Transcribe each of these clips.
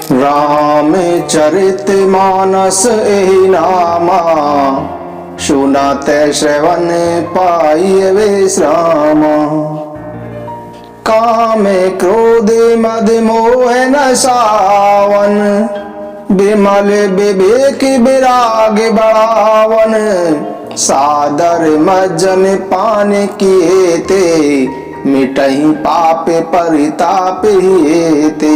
रामचरित मानस एहि नामा, सुनाते श्रवण पाइय विश्राम। काम क्रोध मद मोह न सावन, विमल विवेक विराग बढ़ावन। सादर मज्जन पान किए ते, मिटहि पाप परिताप हिते।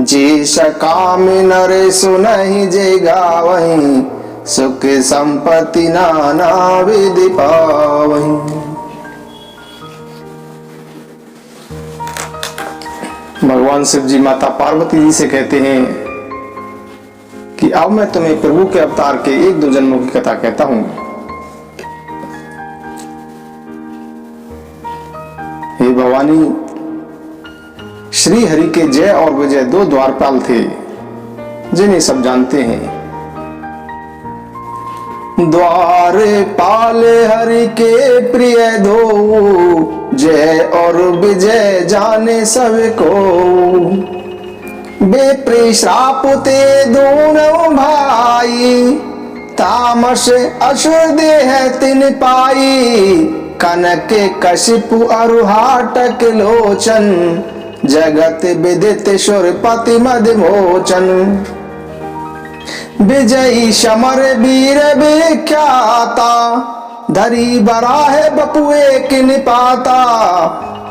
जे सकाम नर सुनहि जे गावहि, सुख संपत्ति नाना विधि पावहि। भगवान शिव जी माता पार्वती जी से कहते हैं कि अब मैं तुम्हें प्रभु के अवतार के 1-2 जन्मों की कथा कहता हूं। हे भवानी, श्री हरि के जय और विजय 2 द्वारपाल थे, जिन्हें सब जानते हैं। द्वारपाल हरि के प्रिय दो, जय और विजय जाने सब को। बेप्री श्राप ते दोनों भाई, तामस असुर देह तिन पाई। कनक कशिपु अरुहाटक लोचन, जगत विदित सुरपति मद मोचन। विजयी समर वीर विख्याता, धरी बराह बपुए किन पाता।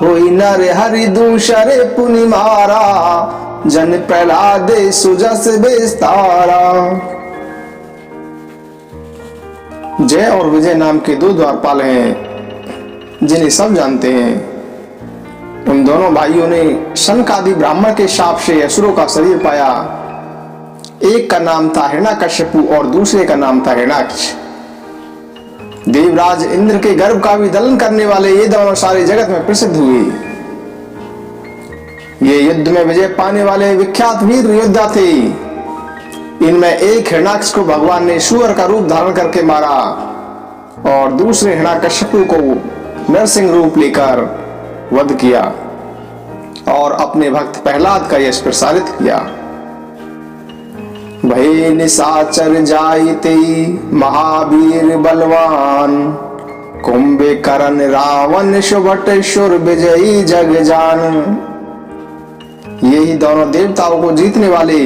हुई नर हरि दूसरे पुनि मारा, जन प्रहलाद सुजस विस्तारा। जय और विजय नाम के 2 द्वारपाल हैं, जिन्हें सब जानते हैं। उन दोनों भाइयों ने शनकादि ब्राह्मण के शाप से असुरों का शरीर पाया। एक का नाम था हिरण्यकश्यपु और दूसरे का नाम था हिरण्याक्ष। देवराज इंद्र के गर्भ का भी दलन करने वाले ये दोनों सारे जगत में प्रसिद्ध हुए। ये युद्ध में विजय पाने वाले विख्यात वीर योद्धा थे। इनमें एक हिरण्याक्ष को भगवान ने सूअर का रूप धारण करके मारा और दूसरे हिरण्यकश्यपु को नरसिंह रूप लेकर वध किया और अपने भक्त प्रहलाद का यश प्रसारित किया। भय निशाचर जाइते महावीर बलवान, कुंभकर्ण रावण सुभट सुर विजयी जग जान। यही दोनों देवताओं को जीतने वाले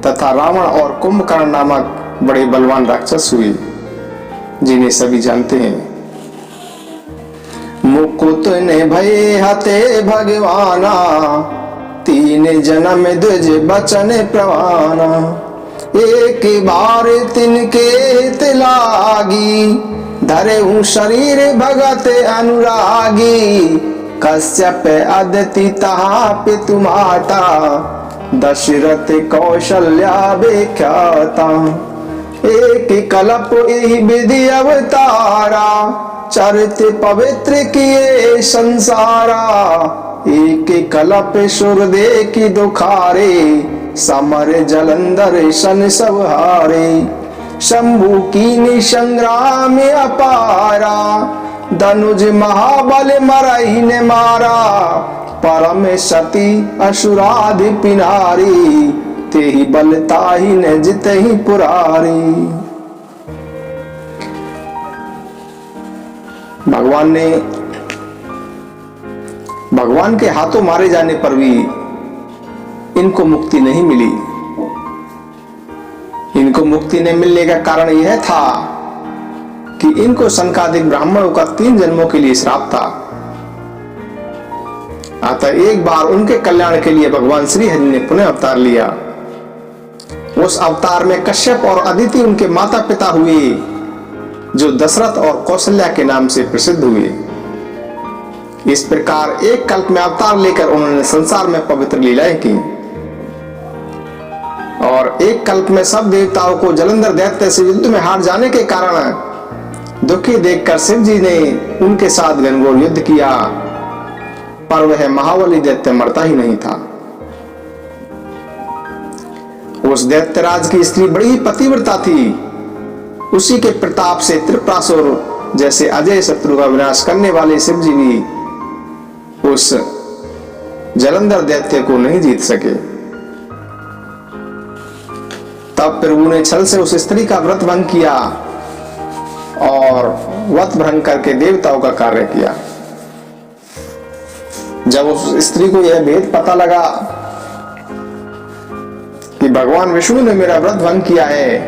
तथा रावण और कुंभकर्ण नामक बड़े बलवान राक्षस हुए, जिन्हें सभी जानते हैं। मुकुट ने भय हते भगवाना, 3 जन्म द्विज बचन प्रवाना। एक बार तिनके हित लागी, धरे शरीर भगत अनुरागी। कश्यप अदिति तहा पितु माता, दशरथ कौशल्या विख्याता। एक कल्प यही विधि अवतारा, चरित पवित्र किए संसारा। एक कल्प सुर दे की दुखारे, समर जलंधर सन सब हारे। शंभु की संग्राम अपारा, धनुज महाबल मरई ने मारा। परम सती असुराधि पिनारी, तेहि बल ताहि ने जितहि पुरारी। भगवान के हाथों मारे जाने पर भी इनको मुक्ति नहीं मिली। इनको मुक्ति नहीं मिलने का कारण यह था कि इनको शनकादिक ब्राह्मणों का 3 जन्मों के लिए श्राप था। अतः एक बार उनके कल्याण के लिए भगवान श्री हरि ने पुनः अवतार लिया। उस अवतार में कश्यप और अदिति उनके माता पिता हुए, जो दशरथ और कौशल्या के नाम से प्रसिद्ध हुए। इस प्रकार एक कल्प में अवतार लेकर उन्होंने संसार में पवित्र लीलाएं की और एक कल्प में सब देवताओं को जलंधर दैत्य से युद्ध में हार जाने के कारण दुखी देखकर शिव जी ने उनके साथ घनघोर युद्ध किया, पर वह महाबली दैत्य मरता ही नहीं था। उस दैत्यराज की स्त्री बड़ी पतिव्रता थी। उसी के प्रताप से त्रिपुरासुर जैसे अजय शत्रु का विनाश करने वाले शिव जी भी उस जलंधर दैत्य को नहीं जीत सके। तब प्रभु ने छल से उस स्त्री का व्रत भंग किया और व्रत भंग करके देवताओं का कार्य किया। जब उस स्त्री को यह भेद पता लगा कि भगवान विष्णु ने मेरा व्रत भंग किया है,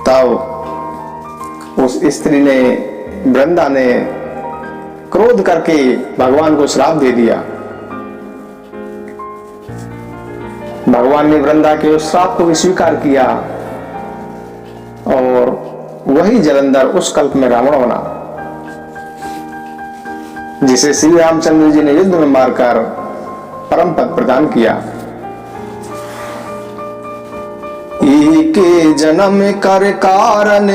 तब उस स्त्री ने, वृंदा ने क्रोध करके भगवान को श्राप दे दिया। भगवान ने वृंदा के उस श्राप को भी स्वीकार किया और वही जलंधर उस कल्प में रावण बना, जिसे श्री रामचंद्र जी ने युद्ध में मारकर परम पद प्रदान किया। के जन्म कर कारण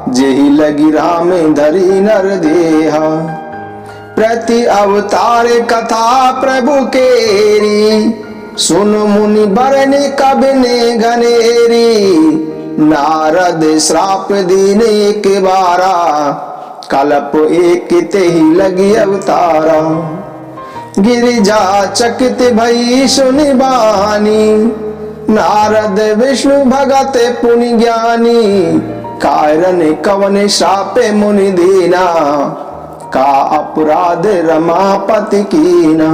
जेहि लगी राम धरी नर देहा, प्रति अवतार कथा प्रभु केरी, सुन मुनि बरने कबने घनेरी, नारद श्राप दीने एक बारा, कल्प एक ते ही लगी अवतारा, गिरिजा चकित भई सुनि बानी, नारद विष्णु भगत पुनि ज्ञानी, कारण कवन श्रापे मुनि दीना, का अपराध रमापति कीना,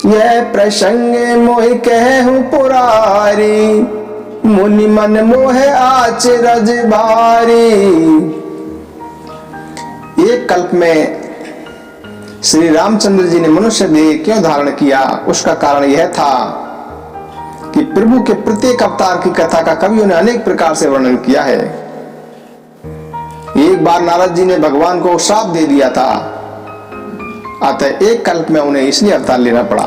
यह प्रसंग मोहि कहूं पुरारी, मुनि मन मोह आचरज भारी। एक कल्प में श्री रामचंद्र जी ने मनुष्य देह क्यों धारण किया, उसका कारण यह था कि प्रभु के प्रत्येक अवतार की कथा का कवियों ने अनेक प्रकार से वर्णन किया है। एक बार नारद जी ने भगवान को श्राप दे दिया था, अतः एक कल्प में उन्हें इसलिए अवतार लेना पड़ा।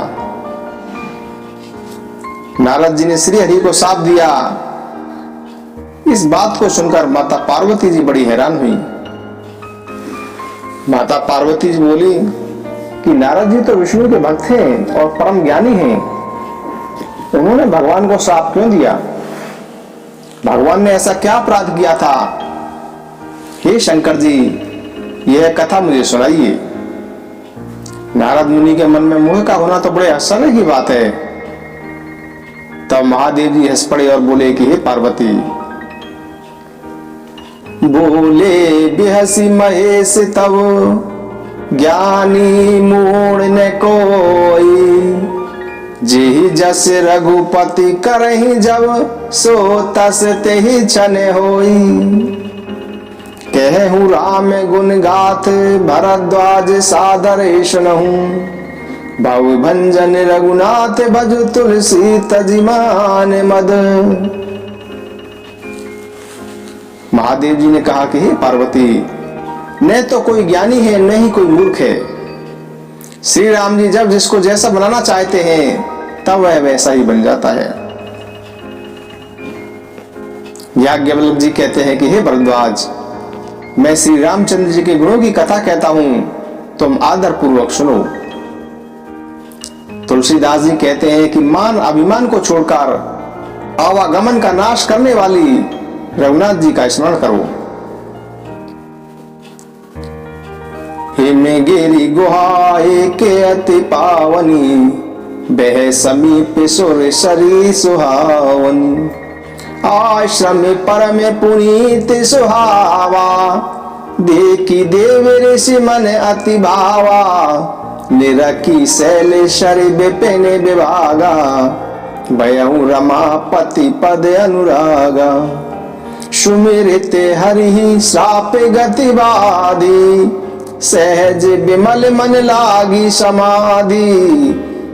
नारद जी ने श्री हरि को श्राप दिया। इस बात को सुनकर माता पार्वती जी बड़ी हैरान हुई। माता पार्वती जी बोली कि नारद जी तो विष्णु के भक्त हैं और परम ज्ञानी हैं, उन्होंने भगवान को श्राप क्यों दिया? भगवान ने ऐसा क्या अपराध किया था? हे शंकर जी, यह कथा मुझे सुनाइए। नारद मुनि के मन में मोह का होना तो बड़े आश्चर्य की बात है। तब महादेव जी हंस पड़े और बोले कि हे पार्वती, बोले बेहसी महेश तब ज्ञानी मूढ़ न कोई, जेहि जस रघुपति करहि जब सो तस तेहि छन होई, कहूँ राम गुण गाथ भरद्वाज सादर सुनहु, भव भंजन रघुनाथ भज तुलसी तजिमान मद। महादेव जी ने कहा कि हे पार्वती, न तो कोई ज्ञानी है न ही कोई मूर्ख है। श्री राम जी जब जिसको जैसा बनाना चाहते हैं तब वह वैसा ही बन जाता है। याज्ञवल्क्य जी कहते हैं कि हे भरद्वाज, मैं श्री रामचंद्र जी के गुणों की कथा कहता हूं, तुम आदर पूर्वक सुनो। तुलसीदास जी कहते हैं कि मान अभिमान को छोड़कर आवागमन का नाश करने वाली रघुनाथ जी का स्मरण करो। हिम गिरि गुहाए के अति पावनी, बह समीप सुर सरी सुहावनी, आश्रम परम पुनीत सुहावा, देखी देव ऋषि मन अति भावा, निरखी शैल शर विपिन विभागा, भयउ रमापति पद अनुरागा, सुमिरित हरि श्राप गति बाधी, सहज विमल मन लागी समाधि,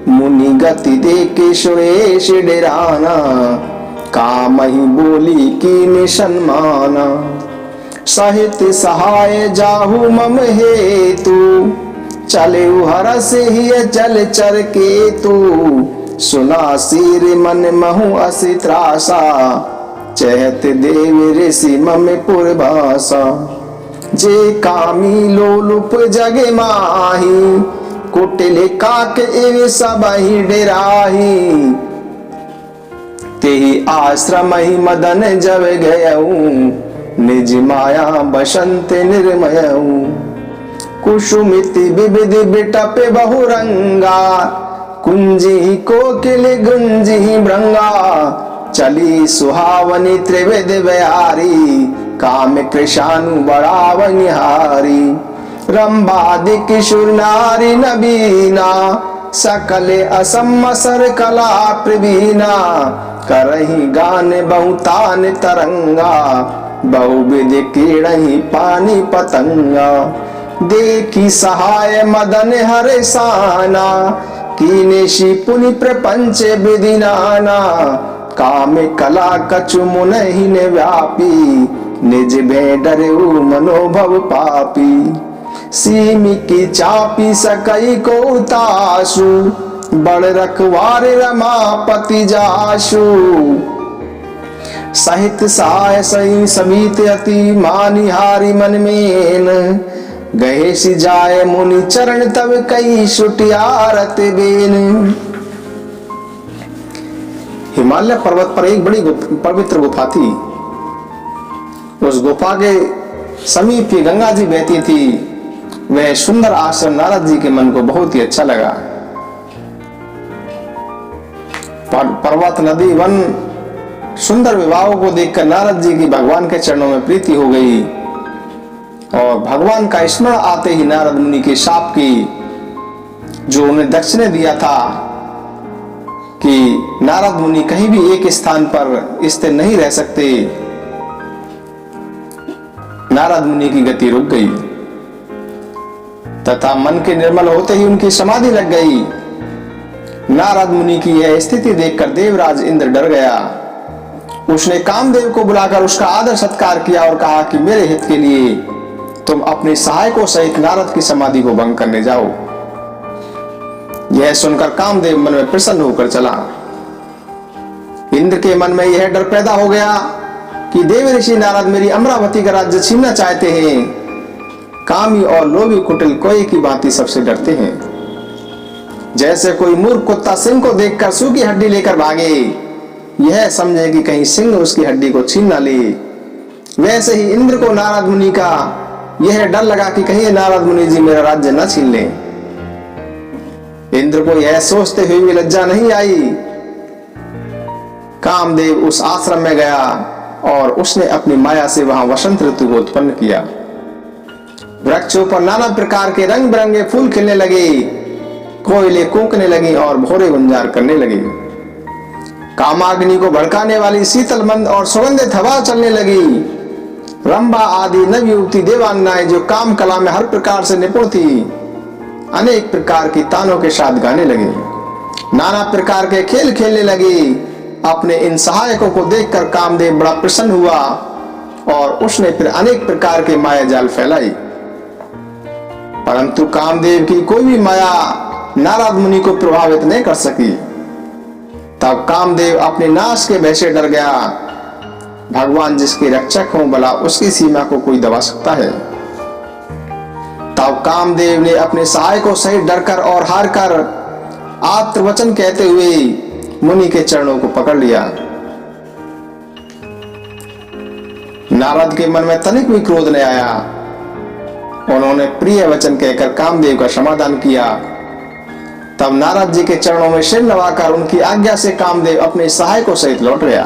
मुनि गति देखे सुरेश डेराना, काम ही बोली की निसन्माना, सहित सहाय जाहु मम हेतु, चले हरस ही चल चर के तू, सुना सिर मन महु असि त्रासा, चहत देव ऋषि मम पुरभाषा, जे कामी लोलुप जगे माही, कुटिल काक एव सबहि डेराही, तेहि आश्रम ही मदन जब गयऊ, निज माया बसंत निर्मयऊ, कुसुमिति विविध बिटप बहुरंगा, कुंजी कोकिल गुंजी भृंगा, चली सुहावनी त्रिविध बिहारी, काम कृशानु बड़ाव निहारी। रंबादि किशोर नारी नबीना, सकले असमसर कला प्रवीणा, करही गान बहुतान तरंगा, बहुविध कीड़ही पानी पतंगा। देखी सहाय मदन हरे साना, कीनेशी पुनि प्रपंच विधि नाना, काम कला कछु मुनहि ने व्यापी, निज भे डरे मनोभव पापी। सीमी की चापी सकई को उतासु, बड़ रखवार रमापति जासु। सहित साय सही समीत अति, मानिहारी मन मेन, गहे सी जाए मुनि चरण तब कई सुटियारत बेन। हिमालय पर्वत पर एक बड़ी पवित्र गुफा थी। उस गुफा के समीप ही गंगा जी बहती थी। वह सुंदर आश्रम नारद जी के मन को बहुत ही अच्छा लगा। पर्वत नदी वन सुंदर विवाहों को देखकर नारद जी की भगवान के चरणों में प्रीति हो गई और भगवान का स्मरण आते ही नारद मुनि के शाप की, जो उन्हें दक्षिणे दिया था कि नारद मुनि कहीं भी एक स्थान पर स्थिर नहीं रह सकते, नारद मुनि की गति रुक गई तथा मन के निर्मल होते ही उनकी समाधि लग गई। नारद मुनि की यह स्थिति देखकर देवराज इंद्र डर गया। उसने कामदेव को बुलाकर उसका आदर सत्कार किया और कहा कि मेरे हित के लिए तुम अपने सहायकों सहित नारद की समाधि को भंग करने जाओ। यह सुनकर कामदेव मन में प्रसन्न होकर चला। इंद्र के मन में यह डर पैदा हो गया कि देव ऋषि नारद मेरी अमरावती का राज्य छीनना चाहते हैं। कामी और लोभी कुटिल कोई की भांति सबसे डरते हैं। जैसे कोई मूर्ख कुत्ता सिंह को देखकर सूखी हड्डी लेकर भागे, यह समझे कि कहीं सिंह उसकी हड्डी को छीन न ले, वैसे ही इंद्र को नारद मुनि का यह डर लगा कि कहीं नारद मुनि जी मेरा राज्य न छीन ले। इंद्र को यह सोचते हुए भी लज्जा नहीं आई। कामदेव उस आश्रम में गया और उसने अपनी माया से वहां वसंत ऋतु को उत्पन्न किया। वृक्षों पर नाना प्रकार के रंग बिरंगे फूल खिलने लगे, कोयले कूकने लगी और भोरे गुंजार करने लगी। कामाग्नि को भड़काने वाली शीतल मंद और सुगंधित हवा चलने लगी। रंभा आदि नव युवती देवांगनाएं जो काम कला में हर प्रकार से निपुण थी, अनेक प्रकार की तानों के साथ गाने लगे, नाना प्रकार के खेल खेलने लगी। अपने इन सहायकों को देखकर कामदेव बड़ा प्रसन्न हुआ और उसने फिर अनेक प्रकार के माया जाल फैलाई, परंतु कामदेव की कोई भी माया नारद मुनि को प्रभावित नहीं कर सकी। तब कामदेव अपने नाश के भय से डर गया। भगवान जिसके रक्षक हों, भला उसकी सीमा को कोई दबा सकता है। तब कामदेव ने अपने सहायकों सहित डरकर और हारकर आत्मवचन कहते हुए मुनि के चरणों को पकड़ लिया। नारद के मन में तनिक भी क्रोध नहीं आया। उन्होंने प्रिय वचन कहकर कामदेव का समाधान किया। तब नारद जी के चरणों में सिर नवाकर उनकी आज्ञा से कामदेव अपने सहायकों सहित लौट गया।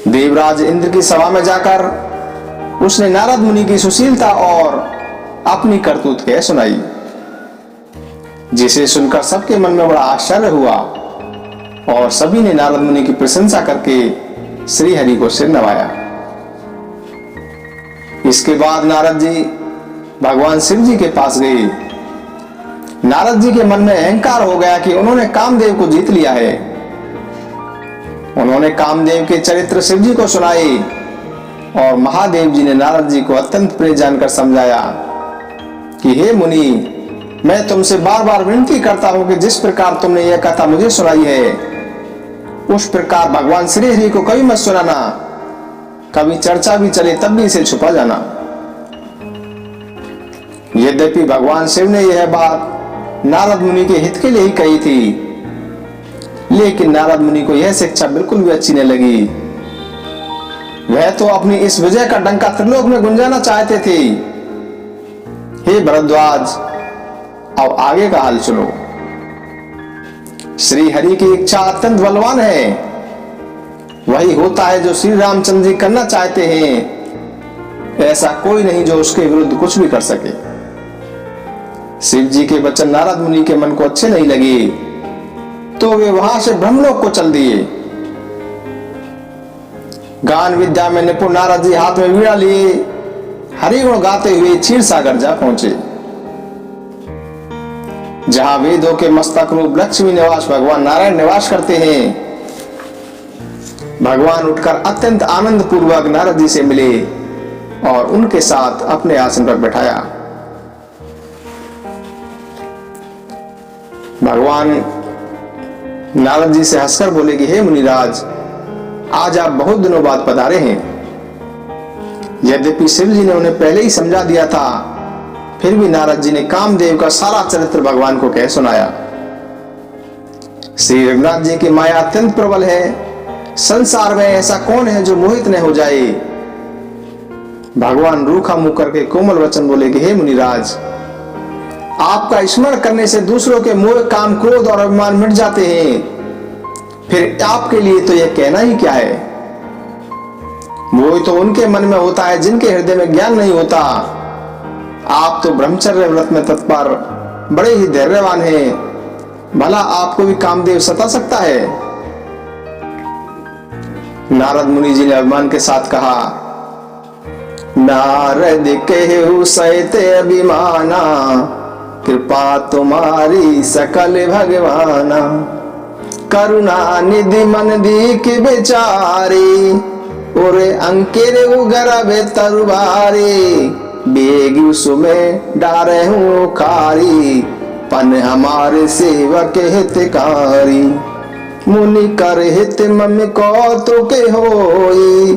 देवराज इंद्र की सभा में जाकर उसने नारद मुनि की सुशीलता और अपनी करतूत कह सुनाई, जिसे सुनकर सबके मन में बड़ा आश्चर्य हुआ और सभी ने नारद मुनि की प्रशंसा करके श्री हरि को सिर नवाया। इसके बाद नारद जी भगवान शिव जी के पास गए। नारद जी के मन में अहंकार हो गया कि उन्होंने कामदेव को जीत लिया है। उन्होंने कामदेव के चरित्र शिव जी को सुनाए और महादेव जी ने नारद जी को अत्यंत प्रिय जानकर समझाया कि हे मुनि, मैं तुमसे बार बार विनती करता हूं कि जिस प्रकार तुमने यह कथा मुझे सुनाई है, उस प्रकार भगवान श्री हरि को कभी मत सुनाना। कभी चर्चा भी चले तब भी इसे छुपा जाना। यद्यपि भगवान शिव ने यह बात नारद मुनि के हित के लिए ही कही थी, लेकिन नारद मुनि को यह शिक्षा बिल्कुल भी अच्छी नहीं लगी। वह तो अपनी इस विजय का डंका त्रिलोक में गुंजाना चाहते थे। हे भरद्वाज, अब आगे का हाल सुनो। श्री हरि की इच्छा अत्यंत बलवान है। वही होता है जो श्री रामचंद्र जी करना चाहते हैं। ऐसा कोई नहीं जो उसके विरुद्ध कुछ भी कर सके। शिव जी के वचन नारद मुनि के मन को अच्छे नहीं लगे, तो वे वहां से ब्रह्मलोक को चल दिए। गान विद्या में निपुण नारद जी हाथ में वीणा लिए हरिगुण गाते हुए क्षीर सागर जा पहुंचे, जहां वेदों के मस्तक रूप लक्ष्मी निवास भगवान नारायण निवास करते हैं। भगवान उठकर अत्यंत आनंद पूर्वक नारद जी से मिले और उनके साथ अपने आसन पर बैठाया। भगवान नारद जी से हंसकर बोले कि हे मुनिराज, आज आप बहुत दिनों बाद पधारे हैं। यद्यपि शिव जी ने उन्हें पहले ही समझा दिया था, फिर भी नारद जी ने कामदेव का सारा चरित्र भगवान को कह सुनाया। श्री रघुनाथ जी की माया अत्यंत प्रबल है। संसार में ऐसा कौन है जो मोहित न हो जाए। भगवान रूखा मुख करके कोमल वचन बोले कि हे मुनिराज, आपका स्मरण करने से दूसरों के मोह, काम, क्रोध और अभिमान मिट जाते हैं। फिर आपके लिए तो यह कहना ही क्या है। मोह तो उनके मन में होता है जिनके हृदय में ज्ञान नहीं होता। आप तो ब्रह्मचर्य व्रत में तत्पर बड़े ही धैर्यवान हैं। भला आपको भी कामदेव सता सकता है। नारद मुनि जी ने अभिमान के साथ कहा, नारद कहु सहिते अभिमाना, कृपा तुम्हारी सकल भगवाना। करुणा निधि मन दीख बेचारी, और अंकेरे उगरबे तरुबारी। बेगी सुमे डारे हूँ खारी, पन हमारे सेवक हितकारी। मुनि कर हित मम कौतुक होई,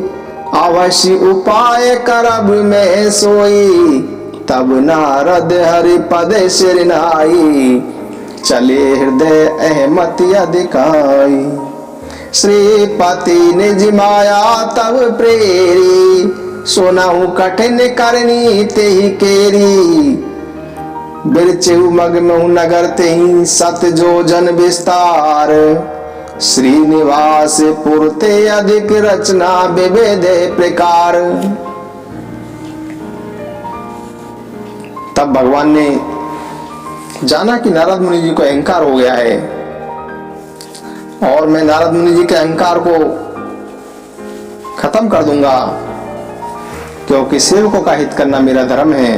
अवश्य उपाय करब में सोई। तब नारद हरि पद सिर नाई, चले हृदय अहमति अधिकाई। श्रीपति निज माया तब प्रेरी, सुनहु कठिन करनी तेहि केरी। बिरचहु मग महु नगर तेहि सत जो जन विस्तार। श्रीनिवास पुरते अधिक रचना विविध प्रकार। तब भगवान ने जाना कि नारद मुनि जी को अहंकार हो गया है, और मैं नारद मुनि जी के अहंकार को खत्म कर दूंगा, क्योंकि सेवकों का हित करना मेरा धर्म है।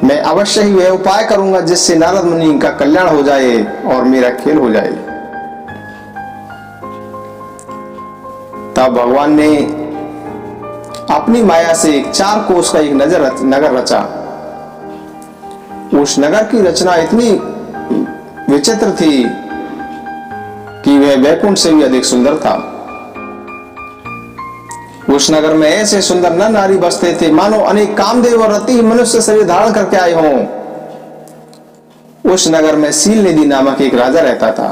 मैं अवश्य ही वह उपाय करूंगा जिससे नारद मुनि का कल्याण हो जाए और मेरा खेल हो जाए। तब भगवान ने अपनी माया से 4 कोस का एक नगर रचा। उस नगर की रचना इतनी विचित्र थी कि वह वैकुंठ से भी अधिक सुंदर था। उस नगर में ऐसे सुंदर नर नारी बसते थे मानो अनेक कामदेव और रति मनुष्य शरीर धारण करके आए हों। उस नगर में सील निधि नामक एक राजा रहता था,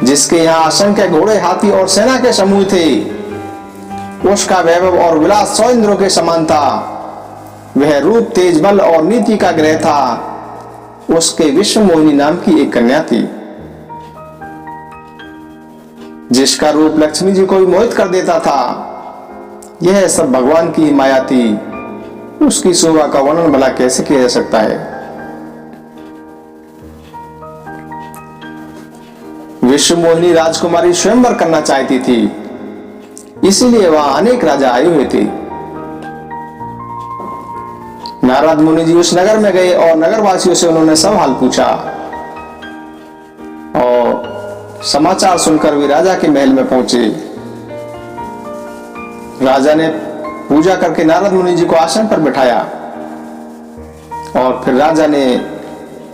जिसके यहाँ असंख्य घोड़े, हाथी और सेना के समूह थे। उसका वैभव और विलास 100 इंद्रों के समान था। वह रूप, तेज, बल और नीति का ग्रह था। उसके विश्व मोहिनी नाम की एक कन्या थी, जिसका रूप लक्ष्मी जी को भी मोहित कर देता था। यह सब भगवान की माया थी। उसकी शोभा का वर्णन भला कैसे किया जा सकता है। विश्व मोहिनी राजकुमारी स्वयंवर करना चाहती थी, इसीलिए वहां अनेक राजा आए हुए थे। नारद मुनि जी उस नगर में गए और नगरवासियों से उन्होंने सब हाल पूछा, और समाचार सुनकर वे राजा के महल में पहुंचे। राजा ने पूजा करके नारद मुनि जी को आसन पर बिठाया, और फिर राजा ने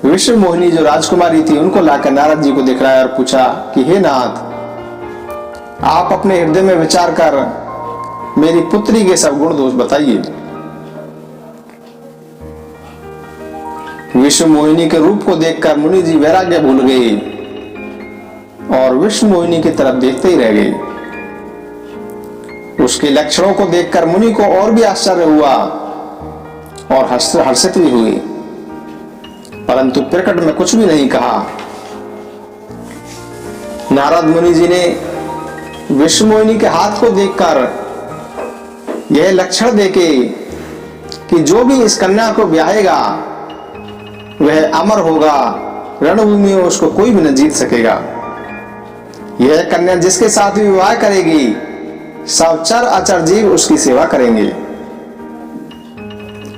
विश्व मोहिनी जो राजकुमारी थी उनको लाकर नारद जी को दिखलाया और पूछा कि हे नाथ, आप अपने हृदय में विचार कर मेरी पुत्री के सब गुण दोष बताइए। विश्व मोहिनी के रूप को देखकर मुनि जी वैराग्य भूल गए और विश्व मोहिनी की तरफ देखते ही रह गए। उसके लक्षणों को देखकर मुनि को और भी आश्चर्य हुआ और हर्षित भी हुए। परंतु प्रकट में कुछ भी नहीं कहा। नारद मुनि जी ने विश्वमोहिनी के हाथ को देखकर यह लक्षण देके कि जो भी इस कन्या को ब्याहेगा वह अमर होगा, रणभूमि में उसको कोई भी न जीत सकेगा। यह कन्या जिसके साथ भी विवाह करेगी सब चर अचर जीव उसकी सेवा करेंगे।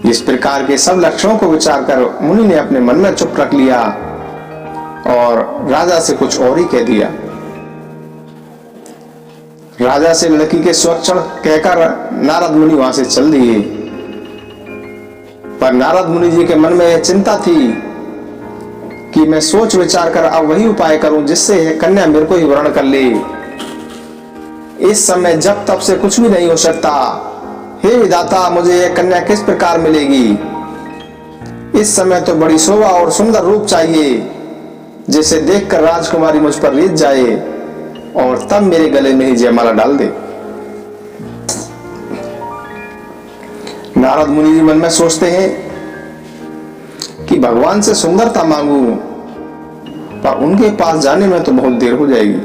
इस प्रकार के सब लक्षणों को विचार कर मुनि ने अपने मन में चुप रख लिया और राजा से कुछ और ही कह दिया। राजा से लड़की के स्वक्षण कहकर नारद मुनि वहां से चल दिए। पर नारद मुनि जी के मन में यह चिंता थी कि मैं सोच विचार कर अब वही उपाय करूं जिससे यह कन्या मेरे को ही वर्ण कर ले। इस समय जब तब से कुछ भी नहीं हो सकता। हे विधाता, मुझे यह कन्या किस प्रकार मिलेगी? इस समय तो बड़ी शोभा और सुंदर रूप चाहिए जिसे देखकर राजकुमारी मुझ पर रीझ जाए और तब मेरे गले में ही जयमाला डाल दे। नारद मुनि जी मन में सोचते हैं कि भगवान से सुंदरता मांगू, पर उनके पास जाने में तो बहुत देर हो जाएगी।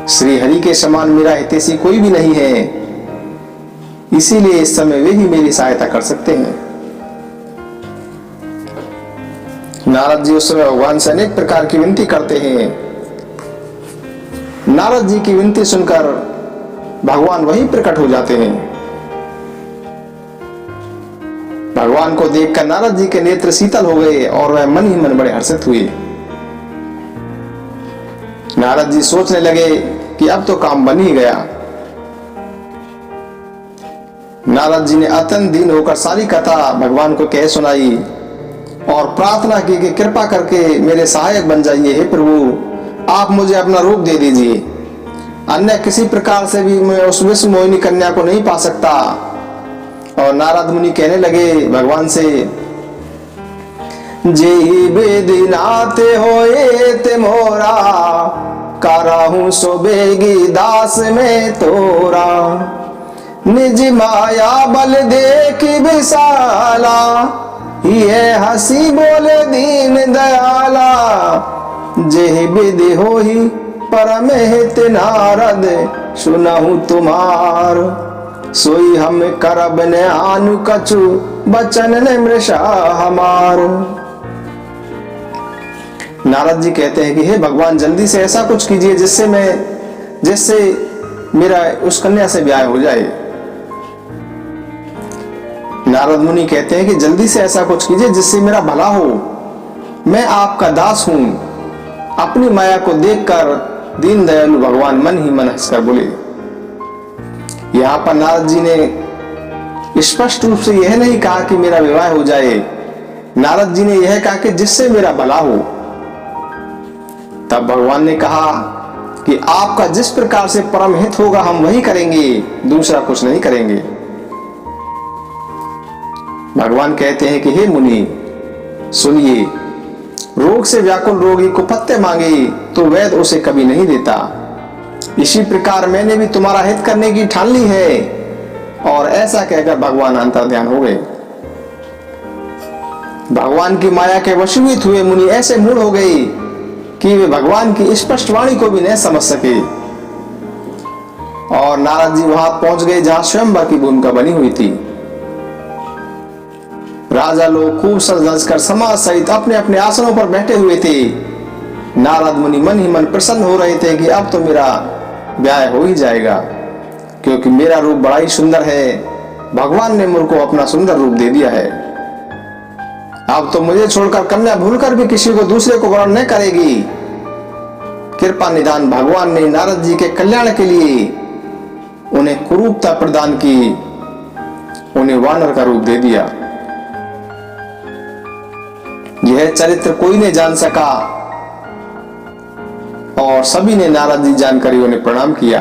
श्री हरि के समान मेरा हितैषी कोई भी नहीं है, इसीलिए इस समय वे ही मेरी सहायता कर सकते हैं। नारद जी उस समय भगवान से अनेक प्रकार की विनती करते हैं। नारद जी की विनती सुनकर भगवान वही प्रकट हो जाते हैं। भगवान को देखकर नारद जी के नेत्र शीतल हो गए और वह मन ही मन बड़े हर्षित हुए। नारद जी सोचने लगे कि अब तो काम बन ही गया। नारद जी ने अत्यंत दीन होकर सारी कथा भगवान को कह सुनाई और प्रार्थना की कि कृपा करके मेरे सहायक बन जाइए। हे प्रभु, आप मुझे अपना रूप दे दीजिए, अन्य किसी प्रकार से भी मैं उस विश्व मोहिनी कन्या को नहीं पा सकता। और नारद मुनि कहने लगे भगवान से, जेहि विधि नाते होए ते मोरा, कराहूं सो बेगी दास में तोरा। निज माया बल देखी विशाला, ये हंसी बोले दीन दयाला। जेहि विधि होई परम हित नारद, सुनहु तुम्हार। सोई हम करब ने आनु कछु, बचन ने मृषा हमार। नारद जी कहते हैं कि हे भगवान, जल्दी से ऐसा कुछ कीजिए जिससे मेरा उस कन्या से ब्याह हो जाए। नारद मुनि कहते हैं कि जल्दी से ऐसा कुछ कीजिए जिससे मेरा भला हो। मैं आपका दास हूं। अपनी माया को देखकर दीन दयालु भगवान मन ही मन हंसकर बोले। यहाँ पर नारद जी ने स्पष्ट रूप से यह नहीं कहा कि मेरा विवाह हो जाए। नारद जी ने यह कहा कि जिससे मेरा भला हो। तब भगवान ने कहा कि आपका जिस प्रकार से परम हित होगा हम वही करेंगे, दूसरा कुछ नहीं करेंगे। भगवान कहते हैं कि हे मुनि सुनिए, रोग से व्याकुल रोगी को पत्ते मांगे तो वैद्य उसे कभी नहीं देता। इसी प्रकार मैंने भी तुम्हारा हित करने की ठान ली है। और ऐसा कहकर भगवान अंतर्ध्यान हो गए। भगवान की माया के वशीभूत हुए मुनि ऐसे मूढ़ हो गए कि वे भगवान की स्पष्ट वाणी को भी नहीं समझ सके। और नारद जी वहां पहुंच गए जहां स्वयंवर की भूमिका बनी हुई थी। राजा लोग खूब सज कर समाज सहित अपने अपने आसनों पर बैठे हुए थे। नारद मुनि मन ही मन प्रसन्न हो रहे थे कि अब तो मेरा ब्याह हो ही जाएगा, क्योंकि मेरा रूप बड़ा ही सुंदर है। भगवान ने मुझको अपना सुंदर रूप दे दिया है। अब तो मुझे छोड़कर कन्या भूलकर भी किसी को दूसरे को वर्ण न करेगी। कृपा निदान भगवान ने नारद जी के कल्याण के लिए उन्हें कुरूपता प्रदान की, उन्हें वानर का रूप दे दिया। यह चरित्र कोई नहीं जान सका और सभी ने नारद जी जानकर उन्हें प्रणाम किया।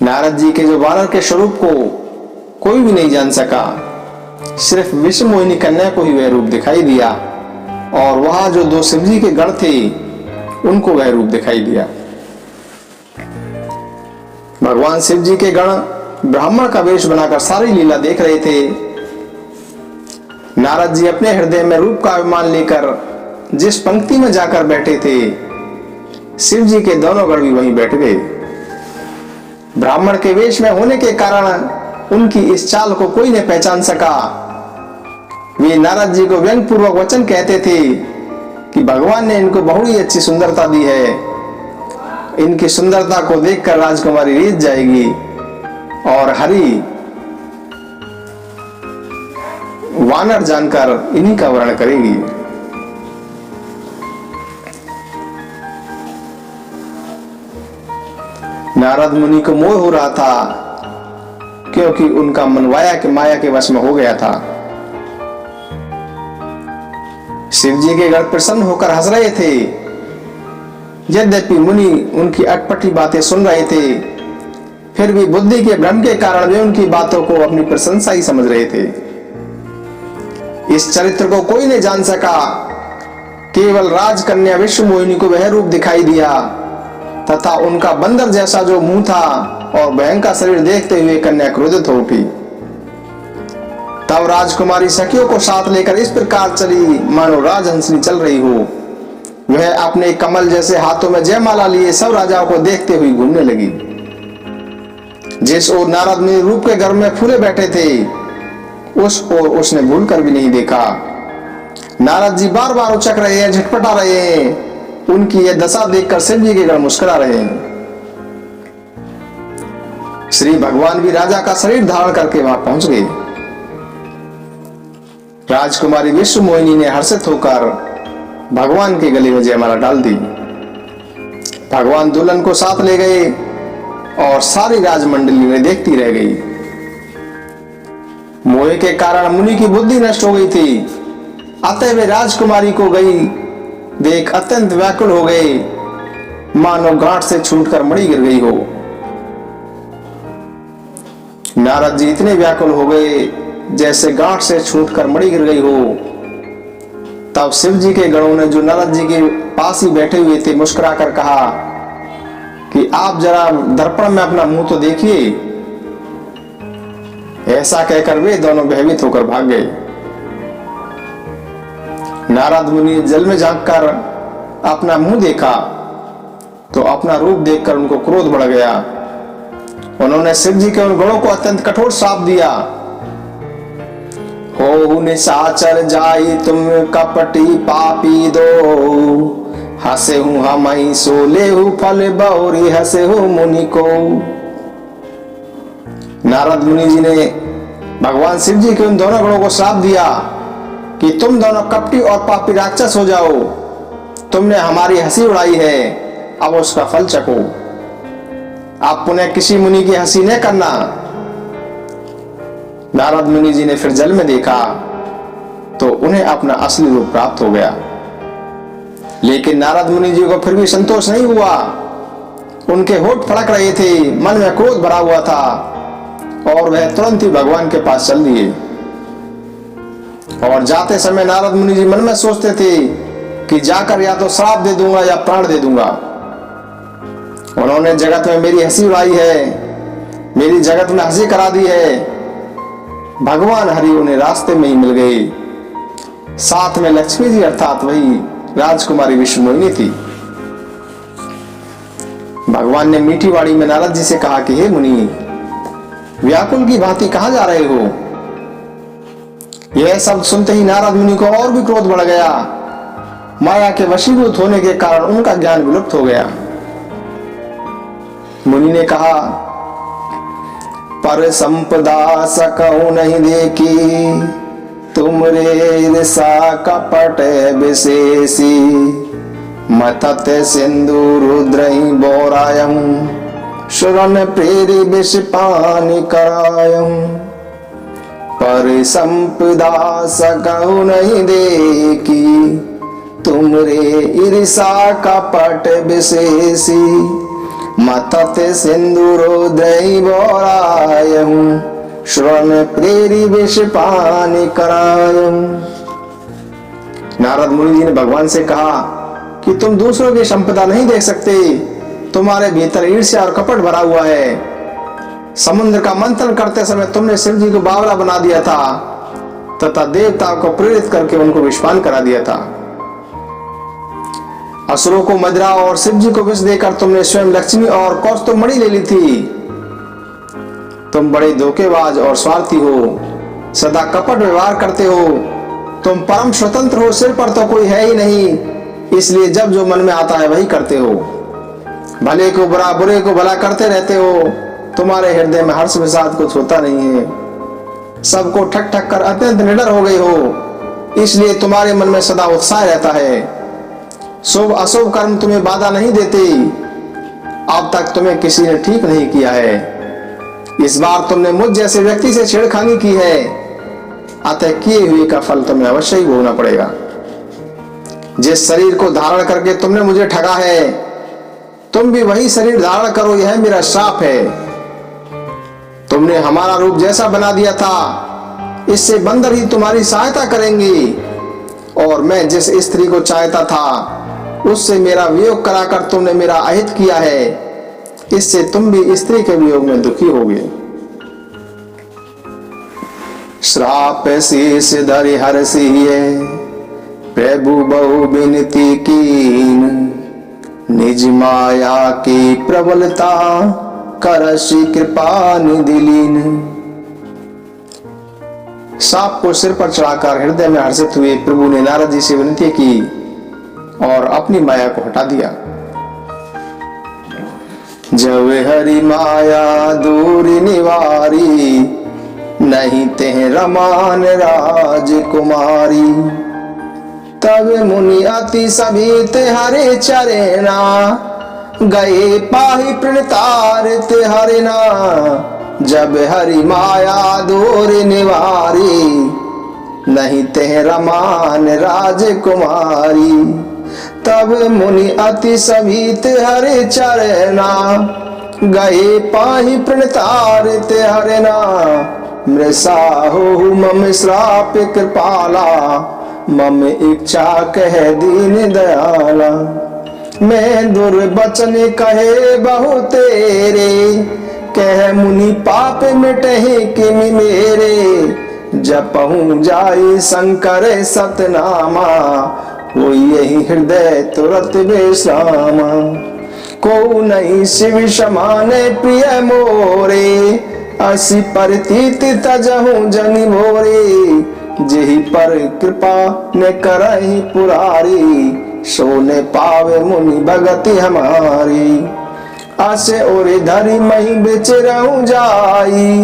नारद जी के जो वानर के स्वरूप को कोई भी नहीं जान सका, सिर्फ विश्व मोहिनी कन्या को ही वह रूप दिखाई दिया। और वहां जो दो शिव जी के गण थे उनको वह रूप दिखाई दिया। भगवान शिव जी के गण ब्राह्मण का वेश बनाकर सारी लीला देख रहे थे। नारद जी अपने हृदय में रूप का अभिमान लेकर जिस पंक्ति में जाकर बैठे थे, शिव जी के दोनों गण भी वहीं बैठ गए। ब्राह्मण के वेश में होने के कारण उनकी इस चाल को कोई नहीं पहचान सका। वे नारद जी को व्यंग पूर्वक वचन कहते थे कि भगवान ने इनको बहुत ही अच्छी सुंदरता दी है, इनकी सुंदरता को देखकर राजकुमारी रीझ जाएगी और हरि वानर जानकर इन्हीं का वर्ण करेगी। नारद मुनि को मोह हो रहा था, क्योंकि उनका मन माया के वश में हो गया था। शिव जी के गण प्रसन्न होकर हंस रहे थे। यद्यपि मुनि उनकी अटपटी बातें सुन रहे थे, फिर भी बुद्धि के भ्रम के कारण वे उनकी बातों को अपनी प्रशंसा ही समझ रहे थे। इस चरित्र को कोई नहीं जान सका। केवल राजकन्या विश्व मोहिनी को वह रूप दिखाई दिया तथा उनका बंदर जैसा जो मुंह था और भयंकर शरीर देखते हुए कन्या क्रोधित हो उठी। तब राजकुमारी सखियों को साथ लेकर इस प्रकार चली मानो राजहंसनी चल रही हो। वह अपने कमल जैसे हाथों में जयमाला लिए सब राजाओं को देखते हुए घूमने लगी। जिस ओर नारद मुनि रूप के घर में फूले बैठे थे, उस ओर उसने भूलकर भी नहीं देखा। नारद जी बार बार उचक रहे हैं, झटपटा रहे हैं। उनकी यह दशा देखकर शिव जी के गण मुस्कुरा रहे हैं। श्री भगवान भी राजा का शरीर धारण करके वहां पहुंच गए। राजकुमारी विश्व मोहिनी ने हर्षित होकर भगवान के गले में जयमाला डाल दी। भगवान दुल्हन को साथ ले गए और सारी राजमंडली में देखती रह गई। मोह के कारण मुनि की बुद्धि नष्ट हो गई थी, अतः वे राजकुमारी को गई देख अत्यंत व्याकुल हो गए, मानो गांठ से छूटकर मणि गिर गई हो। नारद जी इतने व्याकुल हो गए जैसे गांठ से छूटकर मणि गिर गई हो। तब शिव जी के गणों ने जो नारद जी के पास ही बैठे हुए थे मुस्कुराकर कहा कि आप जरा दर्पण में अपना मुंह तो देखिए। ऐसा कहकर वे दोनों भयभीत होकर भाग गए। नारद मुनि जल में झांककर अपना मुंह देखा तो अपना रूप देखकर उनको क्रोध बढ़ गया। उन्होंने शिव जी के उन गणों को अत्यंत कठोर श्राप दिया। हो निशाचर जाई तुम कपटी पापी दो, हसे हूं हम सोले हूं फल बहुरी हसे हो मुनि को। नारद मुनि जी ने भगवान शिव जी के उन दोनों गणों को श्राप दिया कि तुम दोनों कपटी और पापी राक्षस हो जाओ। तुमने हमारी हंसी उड़ाई है, अब उसका फल चखो। आप पुनः किसी मुनि की हंसी न करना। नारद मुनि जी ने फिर जल में देखा तो उन्हें अपना असली रूप प्राप्त हो गया। लेकिन नारद मुनि जी को फिर भी संतोष नहीं हुआ। उनके होठ फड़क रहे थे, मन में क्रोध भरा हुआ था और वह तुरंत ही भगवान के पास चल दिए। और जाते समय नारद मुनि जी मन में सोचते थे कि जाकर या तो श्राप दे दूंगा या प्राण दे दूंगा। उन्होंने जगत में मेरी हंसी उड़ाई है, मेरी जगत में हंसी करा दी है। भगवान हरि उन्हें रास्ते में ही मिल गए। साथ में लक्ष्मी जी अर्थात वही राजकुमारी विश्व मोहिनी थी। भगवान ने मीठी वाणी में नारद जी से कहा कि हे मुनि, व्याकुल की भांति कहां जा रहे हो? यह शब्द सुनते ही नारद मुनि को और भी क्रोध बढ़ गया। माया के वशीभूत होने के कारण उनका ज्ञान विलुप्त हो गया। मुनि ने कहा, पर संपदा सकहु नहीं देखी, तुमरे ऋषा कपट विशेषी, मथत सिंधु रुद्रहि बोरायम, शरण प्रेरी विष पानी करायम। पर संपदा सकहु नहीं देखी, तुमरे ईर्षा कपट विशेषी, मथत सिंदूरो दही बोरायहूं, श्रवण प्रेरी विष पानी करायम। नारद मुनि जी ने भगवान से कहा कि तुम दूसरों की संपदा नहीं देख सकते, तुम्हारे भीतर ईर्ष्या और कपट भरा हुआ है। समुद्र का मंथन करते समय तुमने शिव जी को बावला बना दिया था तथा देवताओं को प्रेरित करके उनको विषपान करा दिया था। असुरों को मदिरा और शिव जी को विष देकर तुमने स्वयं लक्ष्मी और कौस्तुभमणि ले ली थी। तुम बड़े धोखेबाज और स्वार्थी हो, सदा कपट व्यवहार करते हो। तुम परम स्वतंत्र हो, सिर पर तो कोई है ही नहीं, इसलिए जब जो मन में आता है वही करते हो। भले को बुरा, बुरे को भला करते रहते हो। तुम्हारे हृदय में हर्ष विषाद कुछ होता नहीं है। सबको ठक ठक कर अत्यंत निडर हो गए हो, इसलिए तुम्हारे मन में सदा उत्साह रहता है। शुभ अशुभ कर्म तुम्हें बाधा नहीं देते। अब तक तुम्हें किसी ने ठीक नहीं किया है। इस बार तुमने मुझ जैसे व्यक्ति से छेड़खानी की है, अतः किए हुए का फल तुम्हें अवश्य ही भोगना पड़ेगा। जिस शरीर को धारण करके तुमने मुझे ठगा है, तुम भी वही शरीर धारण करो, यह मेरा श्राप है। तुमने हमारा रूप जैसा बना दिया था, इससे बंदर ही तुम्हारी सहायता करेंगे। और मैं जिस स्त्री को चाहता था, उससे मेरा वियोग कराकर तुमने मेरा अहित किया है, इससे तुम भी स्त्री के वियोग में दुखी होगे। श्राप शीश धरि हर्षिए, प्रभु बहु विनती कीन, निज माया की प्रबलता करसी कृपा निधि लीन। सांप को सिर पर चढ़ाकर हृदय में हर्षित हुए प्रभु ने नारद जी से विनती की और अपनी माया को हटा दिया। जब हरि माया दूर निवारी, नहीं तेह रमान राजकुमारी। तब मुनि अति सभी ते हरे चरेना, गए पाहि प्रणतार ते हरिना। जब हरि माया दूर निवारी, नहीं तेह रमान राजकुमारी। तब मुनि अति सभी ते हरे चरना, गए पाहि प्रणतार ते हरिना। मृषाहु मम श्राप कृपाला, मम इच्छा कह दीन दयाला। मैं दुर्वचन कहे बहु तेरे, कह मुनि पाप मिटहि किमि मेरे। जपहु जाई शंकर सतनामा, हो यही हृदय तुरत विश्रामा। को नहीं शिव समान प्रिय मोरे, असी परतीत तजहु जनि भोरे। जेहि पर कृपा ने करहि पुरारी, सोने पावे मुनि भगति हमारी। आसे और धरी मही बेचरहु जाई,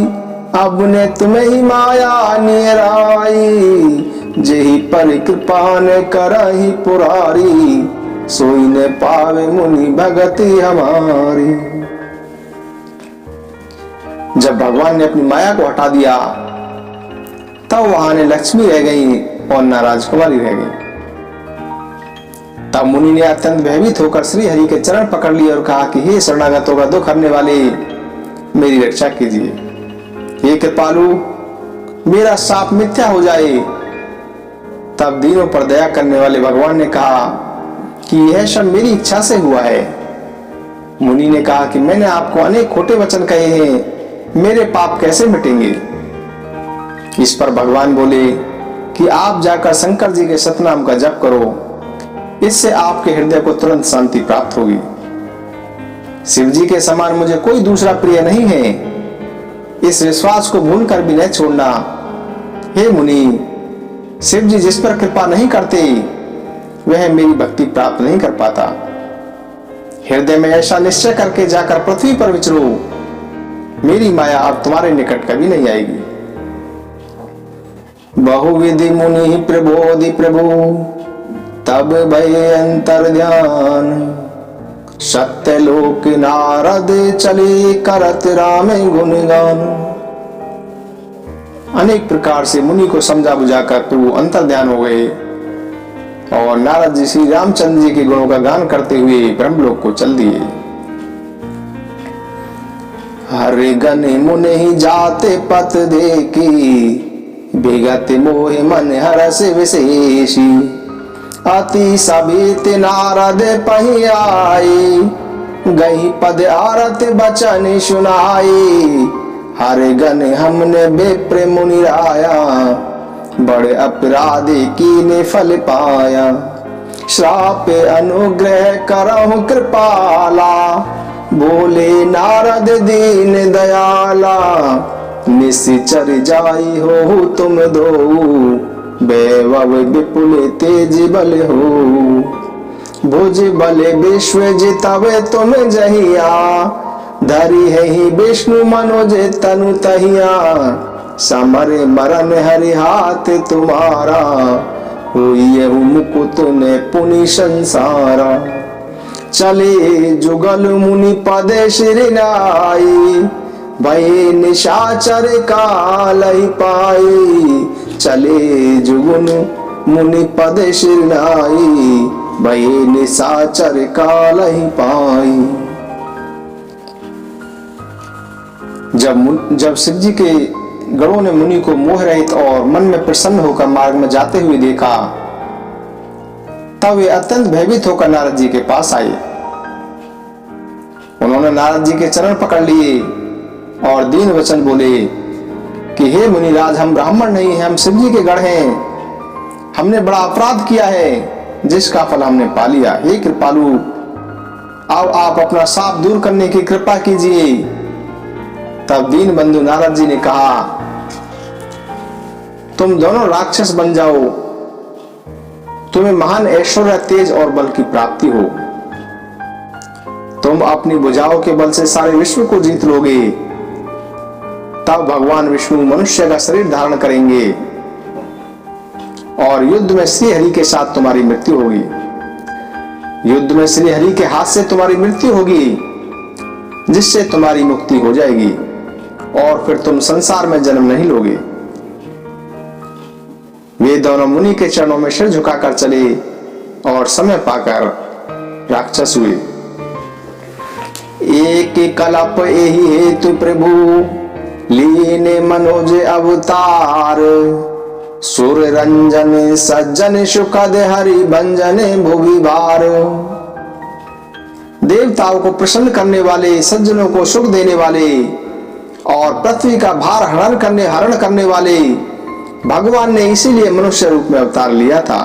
अब ने तुम्हें ही माया निराई। जेहि पर कृपा ने करहि पुरारी, सोई ने पावे मुनि भगति हमारी। जब भगवान ने अपनी माया को हटा दिया, तब वहां ने लक्ष्मी रह गई और न राजकुमारी रह गई। तब मुनि ने अत्यंत भयभीत होकर श्री हरि के चरण पकड़ लिए और कहा कि हे शरणागतों का दुख हरने वाले, मेरी रक्षा कीजिए। हे कृपालु, मेरा शाप मिथ्या हो जाए। तब दीनों पर दया करने वाले भगवान ने कहा कि यह सब मेरी इच्छा से हुआ है। मुनि ने कहा कि मैंने आपको अनेक खोटे वचन कहे हैं, मेरे पाप कैसे मिटेंगे। इस पर भगवान बोले कि आप जाकर शंकर जी के सतनाम का जप करो, इससे आपके हृदय को तुरंत शांति प्राप्त होगी। शिव जी के समान मुझे कोई दूसरा प्रिय नहीं है, इस विश्वास को भूलकर भी न छोड़ना। हे मुनि, शिव जी जिस पर कृपा नहीं करते, वह मेरी भक्ति प्राप्त नहीं कर पाता। हृदय में ऐसा निश्चय करके जाकर पृथ्वी पर विचरो, मेरी माया अब तुम्हारे निकट कभी नहीं आएगी। बहुविधि मुनि प्रबोधि प्रभु, तब भय अंतर ध्यान। सत्य लोक नारद चले, करत राम गुणगान। अनेक प्रकार से मुनि को समझा बुझाकर प्रभु अंतर ध्यान हो गए और नारद जी श्री रामचंद्र जी के गुणों का गान करते हुए ब्रह्मलोक को चल दिए। हर गण मुनि जाते पथ देखी, विगत मोह मन हरस विशेषी। अति सबित नारद पहि आई, गई पद आरत बचन सुनाई। हरे गण हमने बेप्र मुनिराया, बड़े अपराधी कीने फल पाया। श्राप अनुग्रह करहु कृपाला, बोले नारद दीन दयाला। निश्चर जाई हो तुम दो, वैभव विपुल तेज बल हो। भुज बल विश्व जितवे तुम जहिया, धरी है ही विष्णु मनोज तनु तहिया। समर मरण हरि हाथ तुम्हारा, हुई मुकुट ने पुनि संसारा। चले जुगल मुनि पद श्रीनाई, भय निशाचर काल ही पाई। चले जुगुन मुनि पद श्रीनाई, भय निशाचर काल ही पाई। जब शिव जी के गणों ने मुनि को मोह रहित और मन में प्रसन्न होकर मार्ग में जाते हुए देखा, तब वे अत्यंत भयभीत होकर नारद जी के पास आए। उन्होंने नारद जी के चरण पकड़ लिए और दीन वचन बोले कि हे मुनिराज, हम ब्राह्मण नहीं हैं, हम शिव जी के गण हैं। हमने बड़ा अपराध किया है, जिसका फल हमने पा लिया। हे कृपालु, अब आप अपना शाप दूर करने की कृपा कीजिए। तब दीन बंधु नारद जी ने कहा, तुम दोनों राक्षस बन जाओ, तुम्हें महान ऐश्वर्य, तेज और बल की प्राप्ति हो। तुम अपनी भुजाओं के बल से सारे विश्व को जीत लोगे। तब भगवान विष्णु मनुष्य का शरीर धारण करेंगे और युद्ध में श्री हरि के साथ तुम्हारी मृत्यु होगी। युद्ध में श्री हरि के हाथ से तुम्हारी मृत्यु होगी, जिससे तुम्हारी मुक्ति हो जाएगी और फिर तुम संसार में जन्म नहीं लोगे। वे दोनों मुनि के चरणों में सिर झुकाकर चले और समय पाकर राक्षस हुए। एक कल्प यही हेतु प्रभु, लीने मनोज अवतार। सुर रंजन सज्जन सुखद हरि भंजन भुवि भार। देवताओं को प्रसन्न करने वाले, सज्जनों को सुख देने वाले और पृथ्वी का भार हरण करने वाले भगवान ने इसीलिए मनुष्य रूप में अवतार लिया था।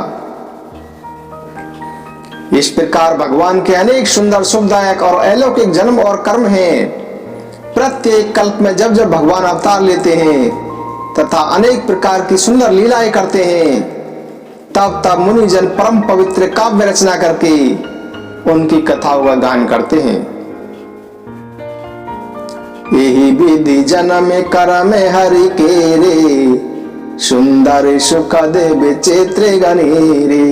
इस प्रकार भगवान के अनेक सुंदर, सुखदायक और अलौकिक जन्म और कर्म हैं। प्रत्येक कल्प में जब जब भगवान अवतार लेते हैं तथा अनेक प्रकार की सुंदर लीलाएं करते हैं, तब तब मुनिजन परम पवित्र काव्य रचना करके उनकी कथाओं का गान करते हैं। यही विधि जन्म कर्म हरि के रे, सुंदर सुखद विचित्र गणेरे।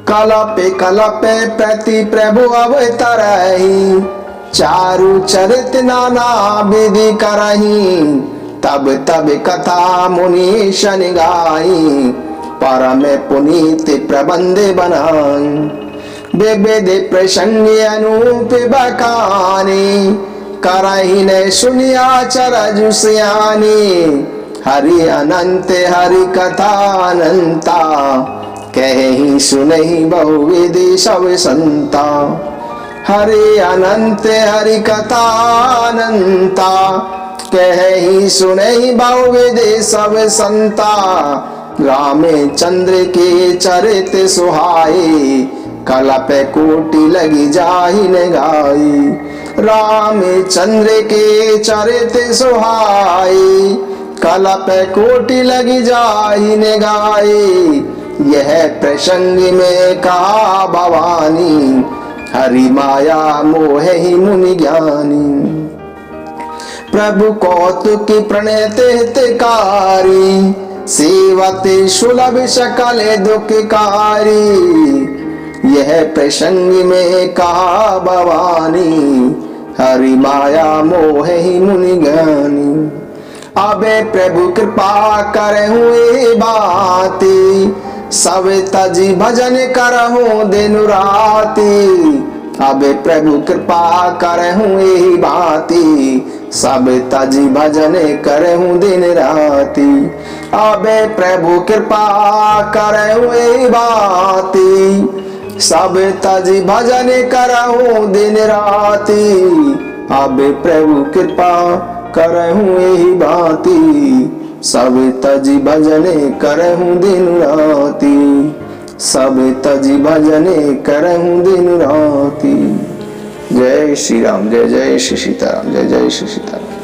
कलपे कलपे प्रति प्रभु अवतरहि, चारु चरित नाना विधि करहि। तब तब कथा मुनि शन गाई, परम पुनीत प्रबंध बनाई। विविध प्रसंग अनूप बखानी, करहि न सुनिया चरजु सियानी। हरि अनंत हरि कथा अनंता, कहि सुनहि बहुविधि सब संता। हरि अनंत हरि कथा अनंता, कहि सुनहि बहुविधि सब संता। रामचंद्र के चरित सुहाए, कलप कोटि लगी जाहि न गाई। रामचंद्र के चरित सुहाए, कलप कोटि लगी जाहि न गाई। यह प्रसंग में कहा भवानी, हरि माया मोह ही मुनि ज्ञानी। प्रभु कौतुक प्रणत हितकारी, सेवते सुलभ सकल दुखकारी। यह प्रसंग में कहा भवानी, हरि माया मोह ही मुनि ज्ञानी। अबे प्रभु कृपा करहु ए बाती, सब तजी भजन करहु दिन राती। अबे प्रभु कृपा करहु ए बाती, सब तजी भजन करहु दिन राती। अबे प्रभु कृपा करहु ए बाती, सब तजी भजन करहु दिन राती। अबे प्रभु कृपा करहूँ यही भांति, सब तजी भजने करहूँ दिन राति, सब तजी भजने करहूँ दिन राति। जय श्री राम, जय जय श्री सीताराम, जय जय श्री सीताराम।